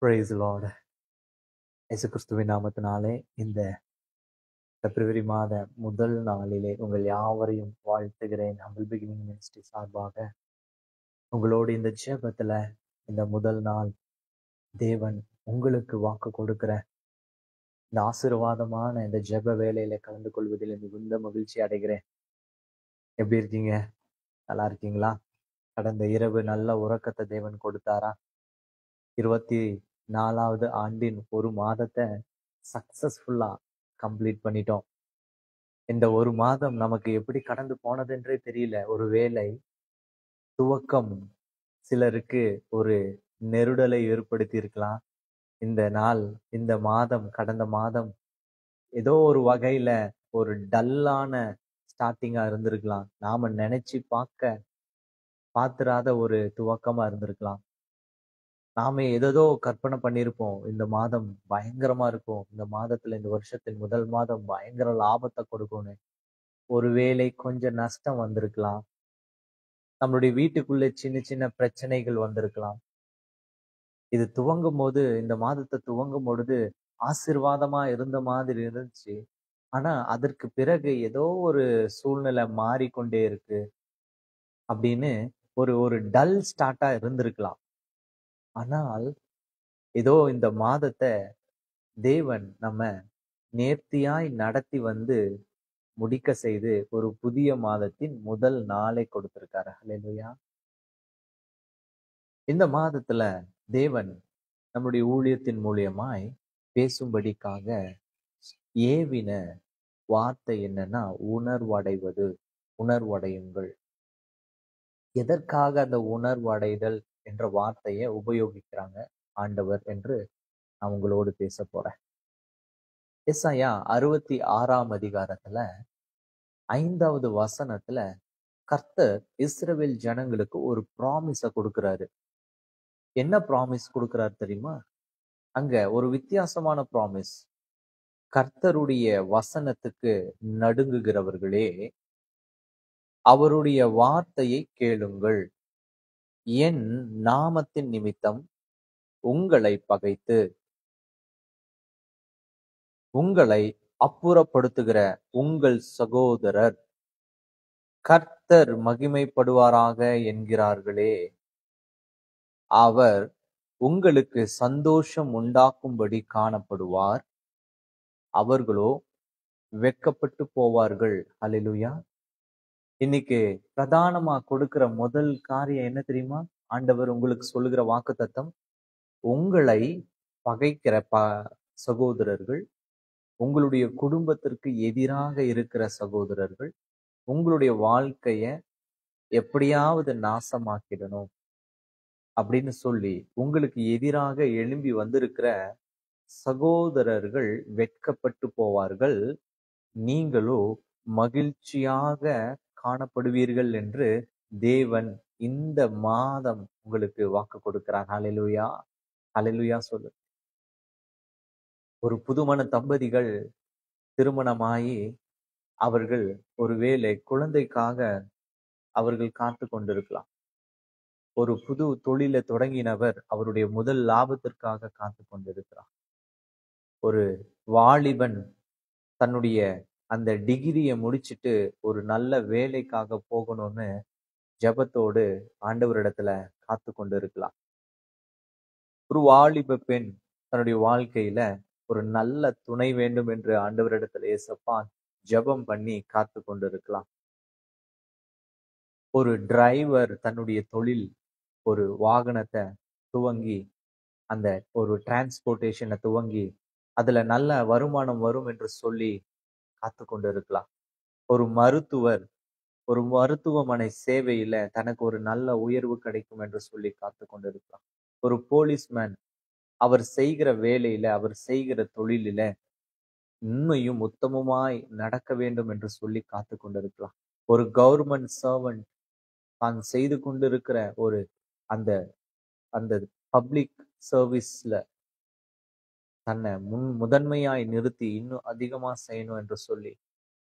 Price Lord. இயேசு கிறிஸ்துவின் நாமத்தினாலே இந்த பிப்ரவரி மாத முதல் நாளிலே உங்கள் யாவரையும் வாழ்த்துகிறேன். ஹம்பிள் பிகினிங் மினிஸ்ட்ரி சார்பாக உங்களோடு இந்த ஜெபத்துல இந்த முதல் நாள் தேவன் உங்களுக்கு வாக்கு கொடுக்கிற இந்த ஆசீர்வாதமான இந்த ஜெப வேலையில கலந்து கொள்வதில் மிகுந்த மகிழ்ச்சி அடைகிறேன். எப்படி இருக்கீங்க? நல்லா இருக்கீங்களா? கடந்த இரவு நல்ல உறக்கத்தை தேவன் கொடுத்தாரா? 24வது ஆண்டின் ஒரு மாதத்தை சக்சஸ்ஃபுல்லா கம்ப்ளீட் பண்ணிட்டோம். இந்த ஒரு மாதம் நமக்கு எப்படி கடந்து போனதுன்றே தெரியல. ஒருவேளை துவக்கம் சிலருக்கு ஒரு நெருடலை ஏற்படுத்தி இருக்கலாம். இந்த நாள், இந்த மாதம், கடந்த மாதம் ஏதோ ஒரு வகையில ஒரு டல்லான ஸ்டார்டிங்கா இருந்திருக்கலாம். நாம நினைச்சு பார்த்திராத ஒரு துவக்கமா இருந்திருக்கலாம். நாம ஏதோ கற்பனை பண்ணியிருப்போம். இந்த மாதம் பயங்கரமா இருக்கும், இந்த மாதத்துல இந்த வருஷத்தின் முதல் மாதம் பயங்கர லாபத்தை கொடுக்கும்னு. ஒருவேளை கொஞ்சம் நஷ்டம் வந்திருக்கலாம். நம்மளுடைய வீட்டுக்குள்ள சின்ன சின்ன பிரச்சனைகள் வந்திருக்கலாம். இது துவங்கும் போது, இந்த மாதத்தை துவங்கும் பொழுது ஆசீர்வாதமா இருந்த மாதிரி இருந்துச்சு. ஆனா அதற்கு பிறகு ஏதோ ஒரு சூழ்நிலை மாறிக்கொண்டே இருக்கு அப்படின்னு ஒரு ஒரு டல் ஸ்டார்ட்டா இருந்திருக்கலாம். ஆனால் ஏதோ இந்த மாதத்தை தேவன் நம்ம நேர்த்தியாய் நடத்தி வந்து முடிக்க செய்து ஒரு புதிய மாதத்தின் முதல் நாளை கொடுத்திருக்காரு. ஹல்லேலூயா. இந்த மாதத்துல தேவன் நம்முடைய ஊழியத்தின் மூலியமாய் பேசும்படிக்காக ஏவின வார்த்தை என்னன்னா உணர்வடைவது. உணர்வடையுங்கள். எதற்காக அந்த உணர்வடைதல் என்ற வார்த்தையை உபயோகிக்கிறாங்க ஆண்டவர் என்று நான் உங்களோடு பேச போறேன். எசாயா 66ஆம் அதிகாரத்துல 5வது வசனத்துல கர்த்தர் இஸ்ரவேல் ஜனங்களுக்கு ஒரு ப்ராமிஸ கொடுக்கிறாரு. என்ன ப்ராமிஸ் கொடுக்கிறாரு தெரியுமா? அங்க ஒரு வித்தியாசமான ப்ராமிஸ். கர்த்தருடைய வசனத்துக்கு நடுங்குகிறவர்களே, அவருடைய வார்த்தையை கேளுங்கள். என் நாமத்தின் நிமித்தம் உங்களை பகைத்து உங்களை அப்புறப்படுத்துகிற உங்கள் சகோதரர் கர்த்தர் மகிமைப்படுவாராக என்கிறார்களே, அவர் உங்களுக்கு சந்தோஷம் உண்டாக்கும்படி காணப்படுவார், அவர்களோ வெட்கப்பட்டு போவார்கள். ஹல்லேலூயா. இன்னைக்கு பிரதானமா கொடுக்கிற முதல் காரியம் என்ன தெரியுமா? ஆண்டவர் உங்களுக்கு சொல்லுகிற வாக்குத்தத்தம், உங்களை பகைக்கிற சகோதரர்கள், உங்களுடைய குடும்பத்திற்கு எதிராக இருக்கிற சகோதரர்கள், உங்களுடைய வாழ்க்கைய எப்படியாவது நாசமாக்கிடணும் அப்படின்னு சொல்லி உங்களுக்கு எதிராக எழும்பி வந்திருக்கிற சகோதரர்கள் வெட்கப்பட்டு போவார்கள், நீங்களோ மகிழ்ச்சியாக காணப்படுவீர்கள் என்று தேவன் இந்த மாதம் உங்களுக்கு வாக்கு கொடுக்கிறார். ஹல்லேலூயா. ஹல்லேலூயா சொல்லு. ஒரு புதுமண தம்பதிகள் திருமணமாகி அவர்கள் ஒருவேளை குழந்தைக்காக அவர்கள் காத்து கொண்டிருக்கலாம். ஒரு புது தொழிலை தொடங்கினவர் அவருடைய முதல் லாபத்திற்காக காத்து கொண்டிருக்கிறார். ஒரு வாலிபன் தன்னுடைய அந்த டிகிரியை முடிச்சிட்டு ஒரு நல்ல வேலைக்காக போகணும்னு ஜெபத்தோடு ஆண்டவரிடத்துல காத்து கொண்டு இருக்கலாம். ஒரு வாலிப பெண் தன்னுடைய வாழ்க்கையில ஒரு நல்ல துணை வேண்டும் என்று ஆண்டவரிடத்துல ஏசப்பா ஜெபம் பண்ணி காத்து கொண்டு இருக்கலாம். ஒரு டிரைவர் தன்னுடைய தொழில், ஒரு வாகனத்தை துவங்கி, அந்த ஒரு டிரான்ஸ்போர்ட்டேஷனை துவங்கி அதுல நல்ல வருமானம் வரும் என்று சொல்லி காத்து கொண்டு இருக்கலாம். ஒரு மருத்துவர் ஒரு மருத்துவமனை சேவையில தனக்கு ஒரு நல்ல உயர்வு கிடைக்கும் என்று சொல்லி காத்து கொண்டு இருக்கலாம். ஒரு போலீஸ்மேன் அவர் செய்கிற வேலையில, அவர் செய்கிற தொழிலில உண்மையும் உத்தமமாய் நடக்க வேண்டும் என்று சொல்லி காத்து கொண்டிருக்கலாம். ஒரு கவர்மெண்ட் சர்வன்ட் தான் செய்து கொண்டிருக்கிற ஒரு அந்த அந்த பப்ளிக் சர்வீஸ்ல தன்னை முதன்மையாய் நிறுத்தி இன்னும் அதிகமா செய்யணும் என்று சொல்லி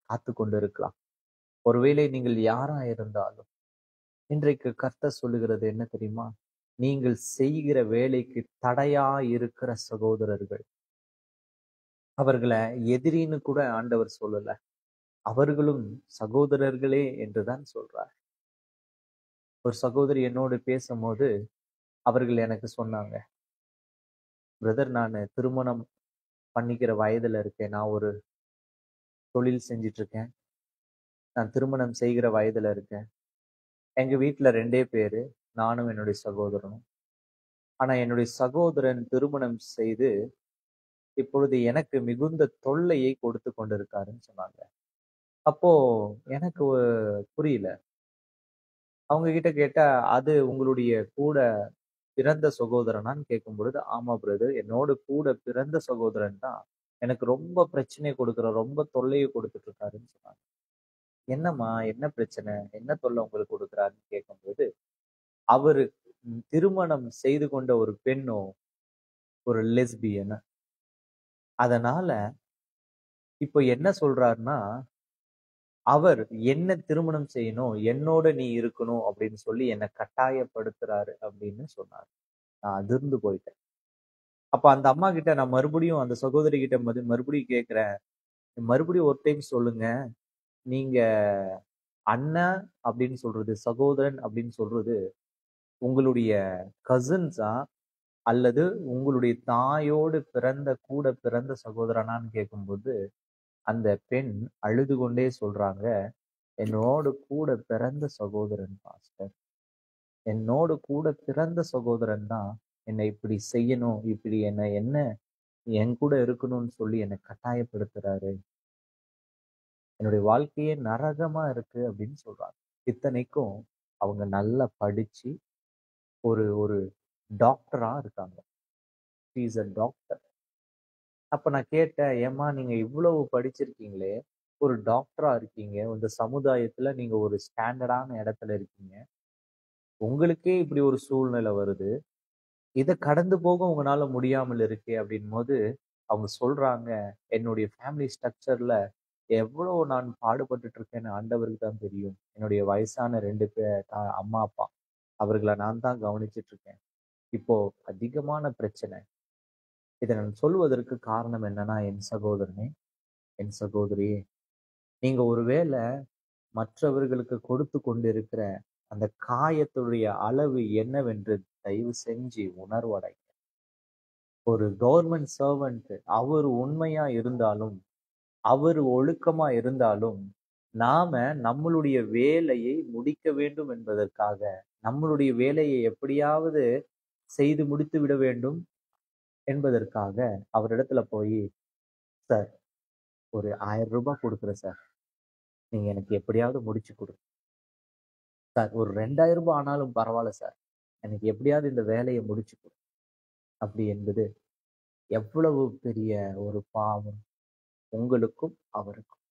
காத்து கொண்டிருக்கலாம். ஒருவேளை நீங்கள் யாரா இருந்தாலும் இன்றைக்கு கர்த்தர் சொல்லுகிறது என்ன தெரியுமா? நீங்கள் செய்கிற வேலைக்கு தடையா இருக்கிற சகோதரர்கள், அவர்களை எதிரின்னு கூட ஆண்டவர் சொல்லல. அவர்களும் சகோதரர்களே என்றுதான் சொல்றார். ஒரு சகோதரி என்னோடு பேசும்போது அவர்கள் எனக்கு சொன்னாங்க, பிரதர், நான் திருமணம் பண்ணிக்கிற வயதுல இருக்கேன். நான் ஒரு தொழில் செஞ்சிட்டு இருக்கேன். நான் திருமணம் செய்கிற வயதுல இருக்கேன். எங்க வீட்டுல 2 பேரு, நானும் என்னுடைய சகோதரனும். ஆனா என்னுடைய சகோதரன் திருமணம் செய்து இப்பொழுது எனக்கு மிகுந்த தொல்லையை கொடுத்து கொண்டிருக்காருன்னு சொன்னாங்க. அப்போ எனக்கு புரியல. அவங்க கிட்ட கேட்டா, அது உங்களுடைய கூட பிறந்த சகோதரனான்னு கேட்கும் பொழுது, ஆமா பிரதர், என்னோட கூட பிறந்த சகோதரன் தான் எனக்கு ரொம்ப பிரச்சனை கொடுக்குற, ரொம்ப தொல்லையை கொடுத்துட்டு இருக்காருன்னு சொன்னாங்க. என்னம்மா, என்ன பிரச்சனை, என்ன தொல்லை உங்களுக்கு கொடுக்குறாருன்னு கேட்கும்போது, அவரு திருமணம் செய்து கொண்ட ஒரு பெண்ணோ ஒரு லெஸ்பியன். அதனால இப்போ என்ன சொல்றாருன்னா, அவர் என்ன திருமணம் செய்யணும், என்னோட நீ இருக்கணும் அப்படின்னு சொல்லி என்னை கட்டாயப்படுத்துறாரு அப்படின்னு சொன்னாரு. நான் அதிர்ந்து போயிட்டேன். அப்ப அந்த அம்மா கிட்ட நான் மறுபடியும் அந்த சகோதரி கிட்ட மறுபடியும் கேட்கிறேன், மறுபடியும் ஒரு டைம் சொல்லுங்க, நீங்க அண்ணன் அப்படின்னு சொல்றது, சகோதரன் அப்படின்னு சொல்றது உங்களுடைய கசின்ஸா அல்லது உங்களுடைய தாயோடு பிறந்த கூட பிறந்த சகோதரனான்னு கேட்கும்போது அந்த பெண் அழுது கொண்டே சொல்றாங்க, என்னோடு கூட பிறந்த சகோதரன் பாஸ்டர், என்னோடு கூட பிறந்த சகோதரன் தான் என்னை இப்படி செய்யணும், இப்படி என்ன என் கூட இருக்கணும்னு சொல்லி என்னை கட்டாயப்படுத்துறாரு. என்னுடைய வாழ்க்கையே நரகமா இருக்கு அப்படின்னு சொல்றாங்க. இத்தனைக்கும் அவங்க நல்லா படிச்சு ஒரு ஒரு டாக்டரா இருக்காங்க. She is a doctor. அப்ப நான் கேட்டேன், ஏம்மா நீங்க இவ்வளவு படிச்சிருக்கீங்களே, ஒரு டாக்டரா இருக்கீங்க, இந்த சமுதாயத்துல நீங்க ஒரு ஸ்டாண்டர்டான இடத்துல இருக்கீங்க, உங்களுக்கே இப்படி ஒரு சூழ்நிலை வருது, இதை கடந்து போக உங்களால முடியாமல் இருக்கே அப்படின் போது அவங்க சொல்றாங்க, என்னுடைய ஃபேமிலி ஸ்ட்ரக்சர்ல எவ்வளவு நான் பாடுபட்டுட்டு இருக்கேன்னு ஆண்டவருக்கு தான் தெரியும். என்னுடைய வயசான 2 அம்மா அப்பா, அவர்களை நான் தான் கவனிச்சிட்டு இருக்கேன். இப்போ அதிகமான பிரச்சனை. இதை நான் சொல்வதற்கு காரணம் என்னன்னா, என் சகோதரனே, என் சகோதரியே, நீங்க ஒருவேளை மற்றவர்களுக்கு கொடுத்து கொண்டிருக்கிற அந்த காயத்துடைய அளவு என்னவென்று தயவு செஞ்சு உணர்வடைங்க. ஒரு கவர்மெண்ட் சர்வெண்ட் அவர் உண்மையா இருந்தாலும், அவர் ஒழுக்கமா இருந்தாலும், நாம நம்மளுடைய வேலையை முடிக்க வேண்டும் என்பதற்காக, நம்மளுடைய வேலையை எப்படியாவது செய்து முடித்து விட வேண்டும் என்பதற்காக அவரிடத்துல போய், சார், ஒரு 1000 ரூபாய் கொடுக்குறேன் சார், நீங்க எனக்கு எப்படியாவது முடிச்சு கொடுங்க சார், ஒரு 2000 ரூபாய் ஆனாலும் பரவாயில்ல சார், எனக்கு எப்படியாவது இந்த வேலையை முடிச்சு கொடு அப்படி என்பது எவ்வளவு பெரிய ஒரு பாவம் உங்களுக்கும் அவருக்கும்.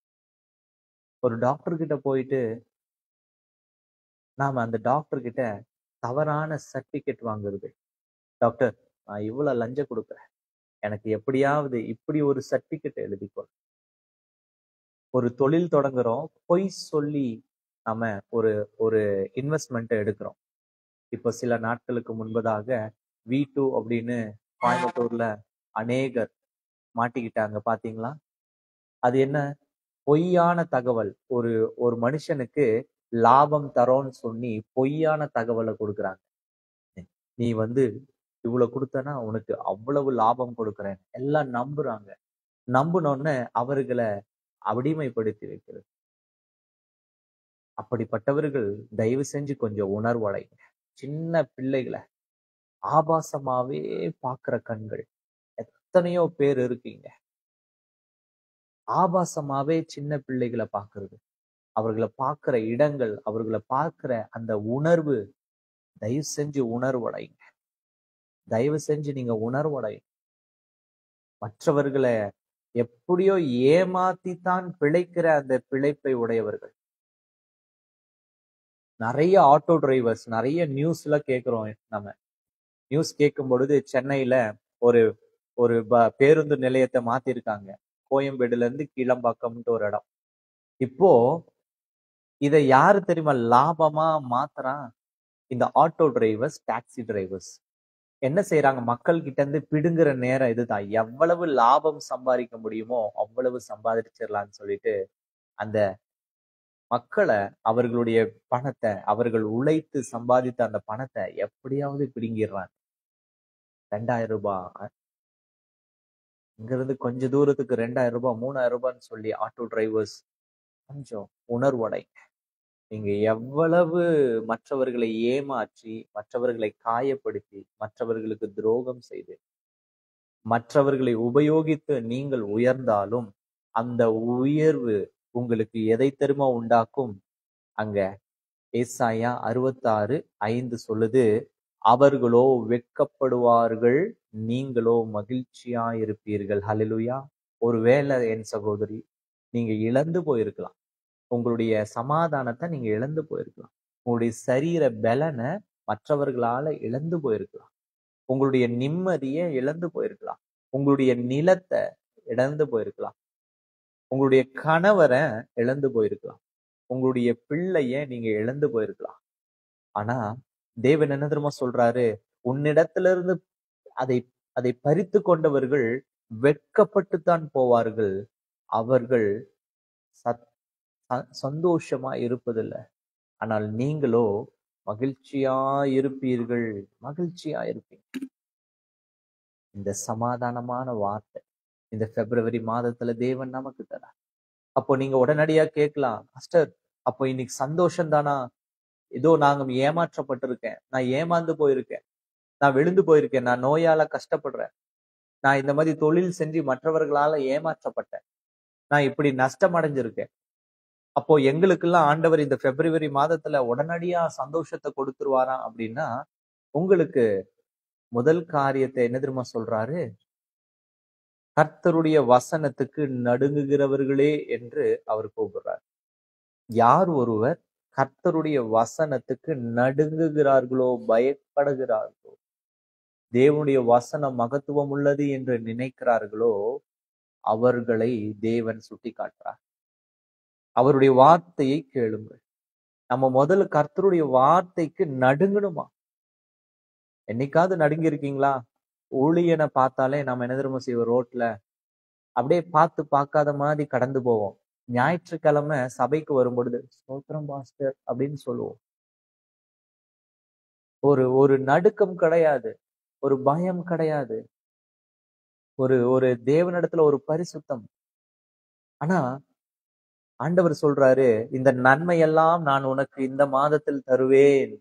ஒரு டாக்டர் கிட்ட போயிட்டு நாம அந்த டாக்டர் கிட்ட தவறான சர்டிபிகேட் வாங்குறது, டாக்டர் நான் இவ்வளவு லஞ்சம் கொடுக்குறேன், எனக்கு எப்படியாவது இப்படி ஒரு சர்டிபிகேட் எழுதிக்கொள். ஒரு தொழில் தொடங்குறோம், பொய் சொல்லி நாம ஒரு ஒரு இன்வெஸ்ட்மெண்ட் எடுக்கிறோம். இப்போ சில நாட்களுக்கு முன்பதாக V2 அப்படின்னு கோயம்புத்தூர்ல அநேகர் மாட்டிக்கிட்டாங்க, பாத்தீங்களா? அது என்ன? பொய்யான தகவல். ஒரு ஒரு மனுஷனுக்கு லாபம் தரோன்னு சொல்லி பொய்யான தகவலை கொடுக்குறாங்க. நீ இவ்வளவு கொடுத்தனா உனக்கு அவ்வளவு லாபம் கொடுக்குறேன், எல்லாம் நம்புறாங்க. நம்புனோன்னு அவர்களை அடிமைப்படுத்தி வைக்கிறது. அப்படிப்பட்டவர்கள் தயவு செஞ்சு கொஞ்சம் உணர்வடைங்க. சின்ன பிள்ளைகளை ஆபாசமாவே பார்க்கிற கண்கள் எத்தனையோ பேர் இருக்கீங்க. ஆபாசமாவே சின்ன பிள்ளைகளை பார்க்கிறது, அவர்களை பார்க்கிற இடங்கள், அவர்களை பார்க்கிற அந்த உணர்வு, தயவு செஞ்சு உணர்வடைங்க. தயவு செஞ்சு நீங்க உணர்வடைங்க. மற்றவர்களை எப்படியோ ஏமாத்தித்தான் பிழைக்கிற அந்த பிழைப்பை உடையவர்கள். நிறைய ஆட்டோ டிரைவர்ஸ், நிறைய நியூஸ்ல கேட்கிறோம். நம்ம நியூஸ் கேட்கும் பொழுது சென்னையில ஒரு ஒரு பேருந்து நிலையத்தை மாத்திருக்காங்க, கோயம்பேடுல இருந்து கீழம்பாக்கம்ட்டு ஒரு இடம். இப்போ இதை யாரு தெரியுமா லாபமா மாத்துறான்? இந்த ஆட்டோ டிரைவர்ஸ், டாக்ஸி டிரைவர்ஸ் என்ன செய்யறாங்க? மக்கள் கிட்ட இருந்து பிடுங்குற நேரம் இதுதான். எவ்வளவு லாபம் சம்பாதிக்க முடியுமோ அவ்வளவு சம்பாதிச்சிடலாம்னு சொல்லிட்டு அந்த மக்களை, அவர்களுடைய பணத்தை, அவர்கள் உழைத்து சம்பாதித்த அந்த பணத்தை எப்படியாவது பிடுங்கிடுறாங்க. 2000 ரூபாய் இங்க இருந்து கொஞ்ச தூரத்துக்கு 2000 ரூபாய், 3000 ரூபான்னு சொல்லி ஆட்டோ டிரைவர்ஸ் கொஞ்சம் உணர்வடை. நீங்க எவ்வளவு மற்றவர்களை ஏமாற்றி, மற்றவர்களை காயப்படுத்தி, மற்றவர்களுக்கு துரோகம் செய்து, மற்றவர்களை உபயோகித்து நீங்கள் உயர்ந்தாலும் அந்த உயர்வு உங்களுக்கு எதை தெரியுமா உண்டாக்கும்? அங்க ஏசாயா 66:5 சொல்லுது, அவர்களோ வெட்கப்படுவார்கள், நீங்களோ மகிழ்ச்சியா இருப்பீர்கள். ஹல்லேலூயா. ஒருவேளை என் சகோதரி, நீங்க இழந்து போயிருக்கலாம். உங்களுடைய சமாதானத்தை நீங்க இழந்து போயிருக்கலாம். உங்களுடைய சரீர பலனை மற்றவர்களால இழந்து போயிருக்கலாம். உங்களுடைய நிம்மதியை இழந்து போயிருக்கலாம். உங்களுடைய நிலத்தை இழந்து போயிருக்கலாம். உங்களுடைய கணவரை இழந்து போயிருக்கலாம். உங்களுடைய பிள்ளைய நீங்க இழந்து போயிருக்கலாம். ஆனா தேவன் என்ன தெரியுமா சொல்றாரு? உன்னிடத்துல இருந்து அதை அதை பறித்து கொண்டவர்கள் வெட்கப்பட்டுத்தான் போவார்கள். அவர்கள் சந்தோஷமா இருப்பதில்லை. ஆனால் நீங்களோ மகிழ்ச்சியா இருப்பீர்கள். மகிழ்ச்சியா இருப்பீங்க. இந்த சமாதானமான வார்த்தை இந்த பிப்ரவரி மாதத்துல தேவன் நமக்கு தரார். அப்போ நீங்க உடனடியா கேட்கலாம், மாஸ்டர் அப்போ இன்னைக்கு சந்தோஷம் தானா? ஏதோ நாங்க ஏமாற்றப்பட்டிருக்கேன், நான் ஏமாந்து போயிருக்கேன், நான் விழுந்து போயிருக்கேன், நான் நோயால கஷ்டப்படுறேன், நான் இந்த மாதிரி தொழில் செஞ்சு மற்றவர்களால ஏமாற்றப்பட்டேன், நான் இப்படி நஷ்டம் அடைஞ்சிருக்கேன். அப்போ எங்களுக்கெல்லாம் ஆண்டவர் இந்த பிப்ரவரி மாதத்துல உடனடியா சந்தோஷத்தை கொடுத்துருவாரா அப்படின்னா, உங்களுக்கு முதல் காரியத்தை என்ன தெரியுமா சொல்றாரு? கர்த்தருடைய வசனத்துக்கு நடுங்குகிறவர்களே என்று அவர் கூப்பிடுறார். யார் ஒருவர் கர்த்தருடைய வசனத்துக்கு நடுங்குகிறார்களோ, பயப்படுகிறார்களோ, தேவனுடைய வசனம் மகத்துவம் உள்ளது என்று நினைக்கிறார்களோ, அவர்களை தேவன் சுட்டி காட்டுறார். அவருடைய வார்த்தையை கேளுங்கள். நம்ம முதல்ல கர்த்தருடைய வார்த்தைக்கு நடுங்கணுமா? என்னைக்காவது நடுங்கி இருக்கீங்களா? ஊழியனை பார்த்தாலே நம்ம என்ன தெரியுமா செய்வோம்? ரோட்ல அப்படியே பார்க்காத மாதிரி கடந்து போவோம். ஞாயிற்றுக்கிழமை சபைக்கு வரும்பொழுது ஸ்தோத்திரம் பாஸ்டர் அப்படின்னு சொல்லுவோம். ஒரு நடுக்கம் கிடையாது, ஒரு பயம் கிடையாது, ஒரு தேவனிடத்துல ஒரு பரிசுத்தம். ஆனா ஆண்டவர் சொல்றாரு, இந்த நன்மையெல்லாம் நான் உனக்கு இந்த மாதத்தில் தருவேன்.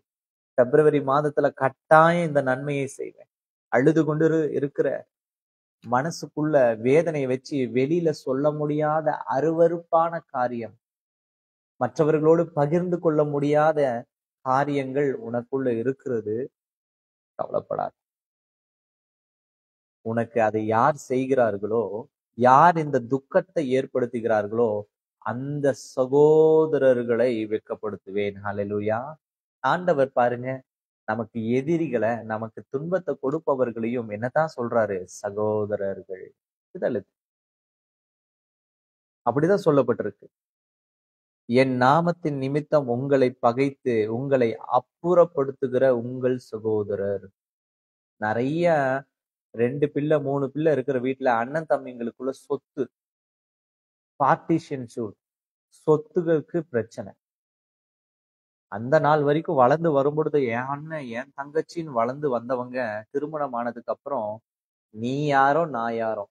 பிப்ரவரி மாதத்துல கட்டாயம் இந்த நன்மையை செய்வேன். அழுது கொண்டு இருக்கிற மனசுக்குள்ள வேதனையை வச்சு வெளியில சொல்ல முடியாத அருவருப்பான காரியம், மற்றவர்களோடு பகிர்ந்து கொள்ள முடியாத காரியங்கள் உனக்குள்ள இருக்கிறது. கவலைப்படாது. உனக்கு அதை யார் செய்கிறார்களோ, யார் இந்த துக்கத்தை ஏற்படுத்துகிறார்களோ, அந்த சகோதரர்களை வெட்கப்படுத்துவேன். ஹல்லேலூயா. ஆண்டவர் பாருங்க, நமக்கு எதிரிகளை, நமக்கு துன்பத்தை கொடுப்பவர்களையும் என்னதான் சொல்றாரு? சகோதரர்கள். அப்படிதான் சொல்லப்பட்டிருக்கு. என் நாமத்தின் நிமித்தம் உங்களை பகைத்து உங்களை அப்புறப்படுத்துகிற உங்கள் சகோதரர். நிறைய 2 பிள்ளை 3 பிள்ளை இருக்கிற வீட்டுல அண்ணன் தம்பிங்களுக்குள்ள சொத்து பார்ட்டிஷன் சூட், சொத்துகளுக்கு பிரச்சனை. அந்த நாள் வரைக்கும் வளர்ந்து வரும்பொழுது என் அண்ணன் என் தங்கச்சின்னு வளர்ந்து வந்தவங்க திருமணம் ஆனதுக்கு அப்புறம் நீ யாரோ நான் யாரோ,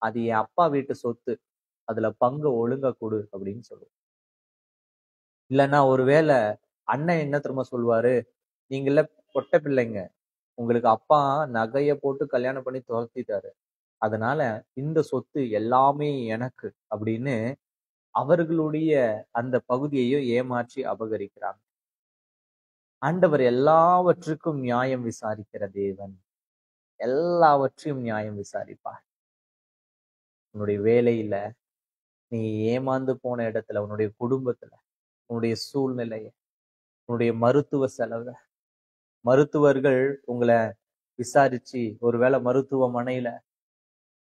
அது என் அப்பா வீட்டு சொத்து, அதுல பங்கு ஒழுங்கா கொடு அப்படின்னு சொல்லுவோம். இல்லைன்னா ஒருவேளை அண்ணன் என்ன திரும்ப சொல்லுவாரு, நீங்கள பொட்ட பிள்ளைங்க, உங்களுக்கு அப்பா நகைய போட்டு கல்யாணம் பண்ணி துரத்திட்டாரு, அதனால இந்த சொத்து எல்லாமே எனக்கு அப்படின்னு அவர்களுடைய அந்த பகுதியையும் ஏமாற்றி அபகரிக்கிறாங்க. ஆண்டவர் எல்லாவற்றுக்கும் நியாயம் விசாரிக்கிற தேவன். எல்லாவற்றையும் நியாயம் விசாரிப்பார். உன்னுடைய வேலையில நீ ஏமாந்து போன இடத்துல, உன்னுடைய குடும்பத்துல, உன்னுடைய சூழ்நிலைய, உன்னுடைய மருத்துவ செலவு, மருத்துவர்கள் உங்களை விசாரிச்சு, ஒருவேளை மருத்துவமனையில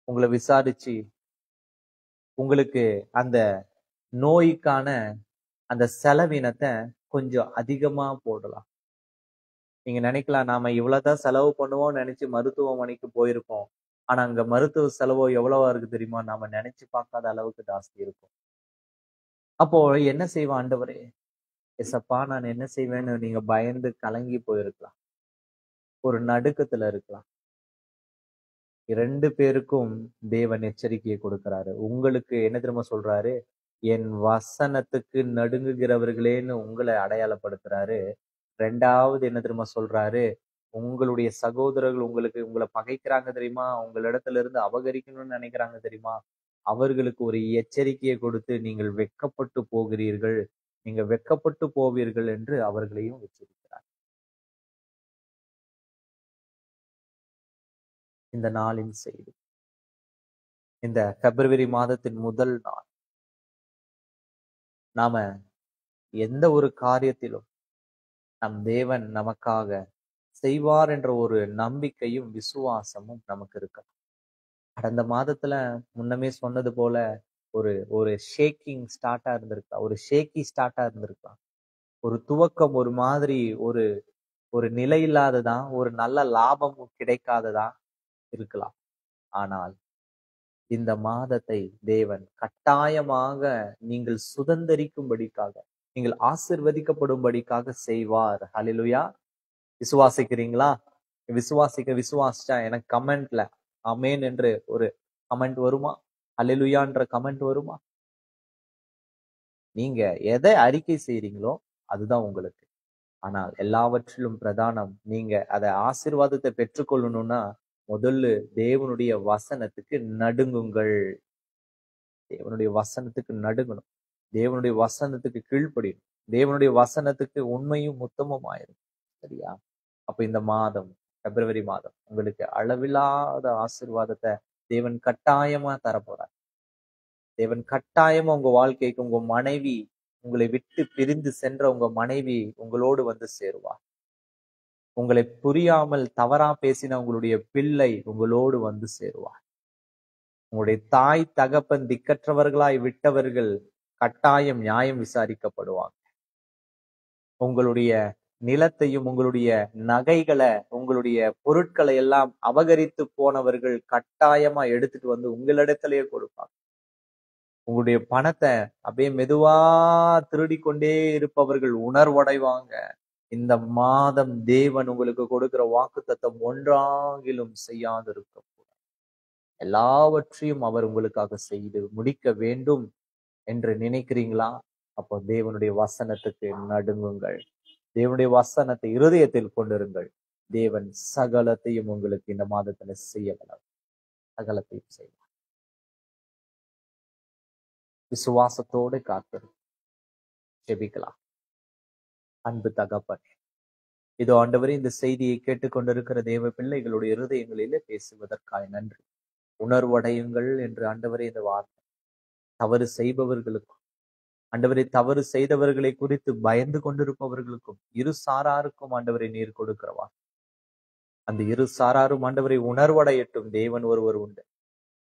உங்களை விசாரிச்சு உங்களுக்கு அந்த நோய்க்கான அந்த செலவினத்தை கொஞ்சம் அதிகமா போடலாம். நீங்க நினைக்கலாம், நாம இவ்வளவுதான் செலவு பண்ணுவோம்னு நினைச்சு மருத்துவமனைக்கு போயிருப்போம். ஆனா அங்க மருத்துவ செலவோ எவ்வளவா இருக்கு தெரியுமா? நாம நினைச்சு பார்க்காத அளவுக்கு ஜாஸ்தி இருக்கும். அப்போ என்ன செய்வான் ஆண்டவரே? எசப்பா நான் என்ன செய்வேன்னு நீங்க பயந்து கலங்கி போயிருக்கலாம். ஒரு நடுக்கத்துல இருக்கலாம். 2 பேருக்கும் தேவன் எச்சரிக்கையை கொடுக்கிறாரு. உங்களுக்கு என்ன தெரியுமா சொல்றாரு? என் வசனத்துக்கு நடுங்குகிறவர்களேன்னு உங்களை அடையாளப்படுத்துறாரு. 2வது என்ன தெரியுமா சொல்றாரு? உங்களுடைய சகோதரர்கள் உங்கள பகைக்கிறாங்க தெரியுமா? உங்களிடத்துல இருந்து அபகரிக்கணும்னு நினைக்கிறாங்க தெரியுமா? அவர்களுக்கு ஒரு எச்சரிக்கையை கொடுத்து நீங்கள் வெட்கப்பட்டு போகிறீர்கள். நீங்க வெட்கப்பட்டு போவீர்கள் என்று அவர்களையும் எச்சரிக்கிறார். இந்த நாளின் செய்தி. இந்த பிப்ரவரி மாதத்தின் முதல் நாள். நாம எந்த ஒரு காரியத்திலும் நம் தேவன் நமக்காக செய்வார் என்ற ஒரு நம்பிக்கையும் விசுவாசமும் நமக்கு இருக்கு. கடந்த மாதத்துல முன்னமே சொன்னது போல ஒரு ஒரு ஷேக்கிங் ஸ்டார்ட்டா இருந்திருக்கலாம். ஒரு ஷேக்கி ஸ்டார்ட்டா இருந்திருக்கலாம். ஒரு துவக்கம் ஒரு மாதிரி ஒரு ஒரு நிலை இல்லாததான், ஒரு நல்ல லாபம் கிடைக்காததா இருக்கலாம். ஆனால் இந்த மாதத்தை தேவன் கட்டாயமாக நீங்கள் சுதந்தரிக்கும்படிக்காக, நீங்கள் ஆசிர்வதிக்கப்படும்படிக்காக செய்வார். ஹல்லேலூயா. விசுவாசிக்கிறீங்களா? விசுவாசிச்சா எனக்கு கமெண்ட்ல ஆமென் என்று ஒரு கமெண்ட் வருமா? ஹல்லேலூயான்ற கமெண்ட் வருமா? நீங்க எதை அறிக்கை செய்றீங்களோ அதுதான் உங்களுக்கு. ஆனால் எல்லாவற்றிலும் பிரதானம், நீங்க அத ஆசீர்வாதத்தை பெற்றுக்கொள்ளணும்னா முதல்ல தேவனுடைய வசனத்துக்கு நடுங்குங்கள். தேவனுடைய வசனத்துக்கு நடுங்கணும். தேவனுடைய வசனத்துக்கு கீழ்ப்படியணும். தேவனுடைய வசனத்துக்கு உண்மையும் உத்தமமும் ஆயிரும். சரியா? அப்ப இந்த மாதம், பிப்ரவரி மாதம் உங்களுக்கு அளவில்லாத ஆசீர்வாதத்தை தேவன் கட்டாயமா தரப்போறார். தேவன் கட்டாயமா உங்க வாழ்க்கைக்கு, உங்க மனைவி, உங்களை விட்டு பிரிந்து சென்ற உங்க மனைவி உங்களோடு வந்து சேருவார். உங்களை புரியாமல் தவறா பேசின உங்களுடைய பிள்ளை உங்களோடு வந்து சேருவார். உங்களுடைய தாய் தகப்பன் திக்கற்றவர்களாய் விட்டவர்கள் கட்டாயம் நியாயம் விசாரிக்கப்படுவாங்க. உங்களுடைய நிலத்தையும் உங்களுடைய நகைகளை, உங்களுடைய பொருட்களை எல்லாம் அபகரித்து போனவர்கள் கட்டாயமா எடுத்துட்டு வந்து உங்களிடத்திலேயே கொடுப்பாங்க. உங்களுடைய பணத்தை அப்படியே மெதுவா திருடி கொண்டே இருப்பவர்கள் உணர்வடைவாங்க. இந்த மாதம் தேவன் உங்களுக்கு கொடுக்கிற வாக்குத்தத்தம் ஒன்றாகிலும் செய்யாதிருக்கும். எல்லாவற்றையும் அவர் உங்களுக்காக செய்து முடிக்க வேண்டும் என்று நினைக்கிறீங்களா? அப்போ தேவனுடைய வசனத்துக்கு நடுங்குங்கள். தேவனுடைய வசனத்தை இருதயத்தில் கொண்டிருங்கள். தேவன் சகலத்தையும் உங்களுக்கு இந்த மாதத்துல செய்யலாம். சகலத்தையும் செய்வார். விசுவாசத்தோடு காத்திரு. ஜெபிக்கலாம். அன்பு தகப்பனே, இதோ ஆண்டவரே, இந்த செய்தியை கேட்டுக்கொண்டிருக்கிற தேவ பிள்ளைகளுடைய இருதயங்களிலே பேசுவதற்காக நன்றி. உணர்வடையுங்கள் என்று ஆண்டவரே இந்த வார்த்தை தவறு செய்பவர்களுக்கும், ஆண்டவரை தவறு செய்தவர்களை குறித்து பயந்து கொண்டிருப்பவர்களுக்கும், இரு சாராருக்கும் ஆண்டவரை நீர் கொடுக்கிறவா. அந்த இரு சாராரும் ஆண்டவரை உணர்வடையட்டும். தேவன் ஒருவர் உண்டு.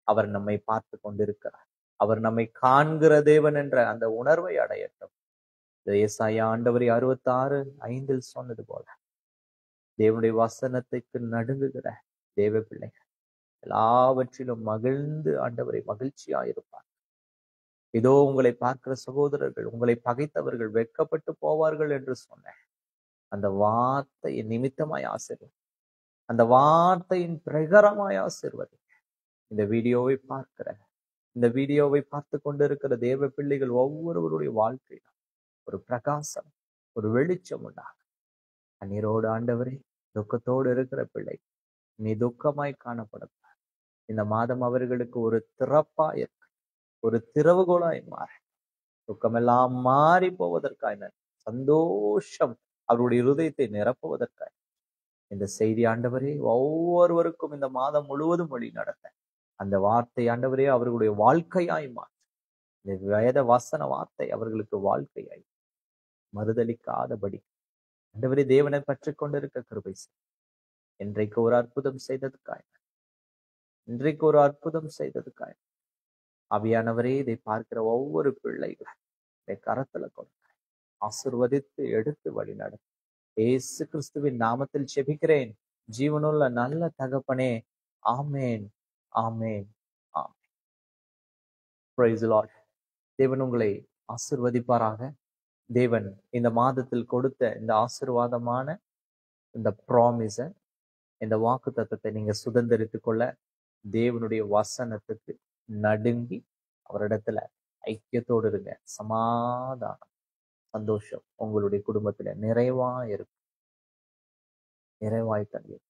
அவர் நம்மை பார்த்து கொண்டிருக்கிறார். அவர் நம்மை காண்கிற தேவன் என்ற அந்த உணர்வை அடையட்டும். ஏசாயா ஆண்டவரை 66:5 சொன்னது போல தேவனுடைய வசனத்துக்கு நடுங்குகிற தேவ பிள்ளைகள் எல்லாவற்றிலும் மகிழ்ந்து ஆண்டவரை மகிழ்ச்சியா இருப்பார். இதோ உங்களை பார்க்கிற சகோதரர்கள், உங்களை பகைத்தவர்கள் வெட்கப்பட்டு போவார்கள் என்று சொன்னேன். அந்த வார்த்தையை நிமித்தமாய் ஆசீர்வதி. அந்த வார்த்தையின் பிரகாரமாய் ஆசீர்வதி. இந்த வீடியோவை பார்த்து கொண்டிருக்கிற தேவ பிள்ளைகள் ஒவ்வொருவருடைய வாழ்க்கையிலும் ஒரு பிரகாசம், ஒரு வெளிச்சம் உண்டாக கண்ணீரோடு ஆண்டவரே, துக்கத்தோடு இருக்கிற பிள்ளை நீ துக்கமாய் காணப்படும். இந்த மாதம் அவர்களுக்கு ஒரு திறப்பாய் இருக்கு, ஒரு திறவுகோலாய் மாற, துக்கமெல்லாம் மாறி போவதற்காய், சந்தோஷம் அவருடைய இருதயத்தை நிரப்புவதற்காய் இந்த செய்தி ஆண்டவரே ஒவ்வொருவருக்கும் இந்த மாதம் முழுவதும் வழி நடத்த அந்த வார்த்தை ஆண்டவரே அவர்களுடைய வாழ்க்கையாய் மாற்ற. இந்த வேத வாசன வார்த்தை அவர்களுக்கு வாழ்க்கையாய் மறுதளிக்காதபடி ஆண்டவரே தேவனை பற்றி கொண்டிருக்க கிருபை செய். இன்றைக்கு ஒரு அற்புதம் செய்ததுக்காய் ஆவியானவரே இதை பார்க்கிற ஒவ்வொரு பிள்ளைகளும் இதை கரத்துல கொடுக்க ஆசீர்வதித்து எடுத்து வழி நடத்த இயேசு கிறிஸ்துவின் நாமத்தில் செபிக்கிறேன் ஜீவனுள்ள நல்ல தகப்பனே. ஆமேன், ஆமேன், ஆமேன். Praise the Lord. தேவன் உங்களை ஆசிர்வதிப்பாராக. தேவன் இந்த மாதத்தில் கொடுத்த இந்த ஆசீர்வாதமான இந்த ப்ராமிஸ, இந்த வாக்கு தத்தத்தை நீங்க சுதந்திரித்துக் கொள்ள தேவனுடைய வசனத்துக்கு நடுங்கி அவரிடத்துல ஐக்கியத்தோடு இருங்க. சமாதானம், சந்தோஷம் உங்களுடைய குடும்பத்துல நிறைவா இருக்கும், நிறைவாய் தருவீர்.